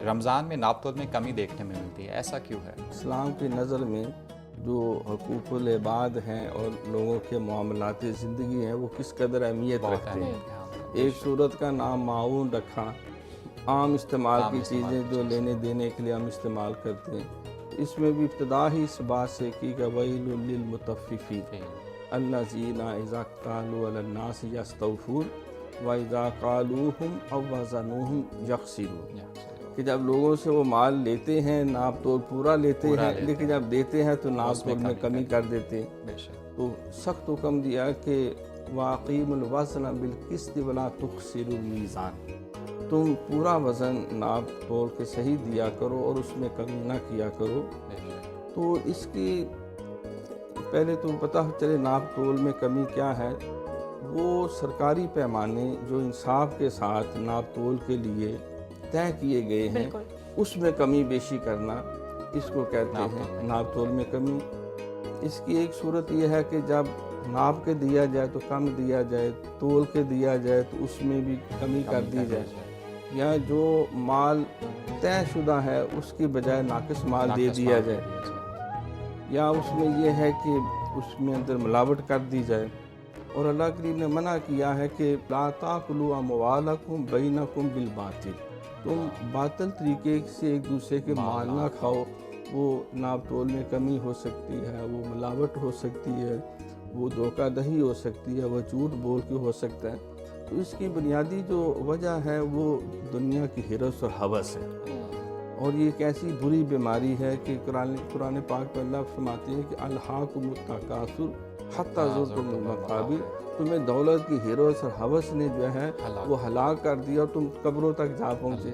رمضان میں ناپ تول میں کمی دیکھنے میں ملتی ہے، ایسا کیوں ہے؟ اسلام کی نظر میں جو حقوق العباد ہیں اور لوگوں کے معاملات زندگی ہیں وہ کس قدر اہمیت بہت رکھتے ہیں۔ اہمیت ہے۔ ایک صورت کا نام معاون رکھا، عام استعمال عام کی استعمال چیزیں کی جو چیز۔ لینے دینے کے لیے ہم استعمال کرتے ہیں، اس میں بھی ابتدا ہی اس بات سے کی کہ ویل للمطففین الذین اذا اکتالوا علی الناس یستوفون واذا قالوہم او وزنوہم یخسرون، کہ جب لوگوں سے وہ مال لیتے ہیں ناپ تول پورا لیتے ہیں، لیکن جب دیتے ہیں تو ناپ تول میں کمی کر دیتے ہیں۔ تو سخت حکم دیا کہ واقیموا الوزن بالقسط ولا تخسروا المیزان، تم پورا وزن ناپ تول کے صحیح دیا کرو اور اس میں کمی نہ کیا کرو۔ تو اس کی پہلے تو پتہ چلے ناپ تول میں کمی کیا ہے۔ وہ سرکاری پیمانے جو انصاف کے ساتھ ناپ تول کے لیے طے کیے گئے ہیں اس میں کمی بیشی کرنا، اس کو کہتے ہیں ناپ تول میں کمی۔ اس کی ایک صورت یہ ہے کہ جب ناپ کے دیا جائے تو کم دیا جائے، تول کے دیا جائے تو اس میں بھی کمی کر دی جائے، یا جو مال طے شدہ ہے اس کی بجائے ناقص مال دے دیا جائے، یا اس میں یہ ہے کہ اس میں اندر ملاوٹ کر دی جائے۔ اور اللہ کریم نے منع کیا ہے کہ لا تاکلوا اموالکم بینکم بالباطل، تم باطل طریقے سے ایک دوسرے کے مال نہ کھاؤ۔ وہ ناپ تول میں کمی ہو سکتی ہے، وہ ملاوٹ ہو سکتی ہے، وہ دھوکہ دہی ہو سکتی ہے، وہ جھوٹ بول کے ہو سکتا ہے۔ تو اس کی بنیادی جو وجہ ہے وہ دنیا کی ہرس اور ہوس ہے، اور یہ ایک ایسی بری بیماری ہے کہ قرآن پاک میں اللہ فرماتے ہیں کہ الہاکم التکاثر حتی زرتم المقابر، تمہیں دولت کی ہرس اور ہوس نے جو ہے وہ ہلاک کر دیا اور تم قبروں تک جا پہنچے۔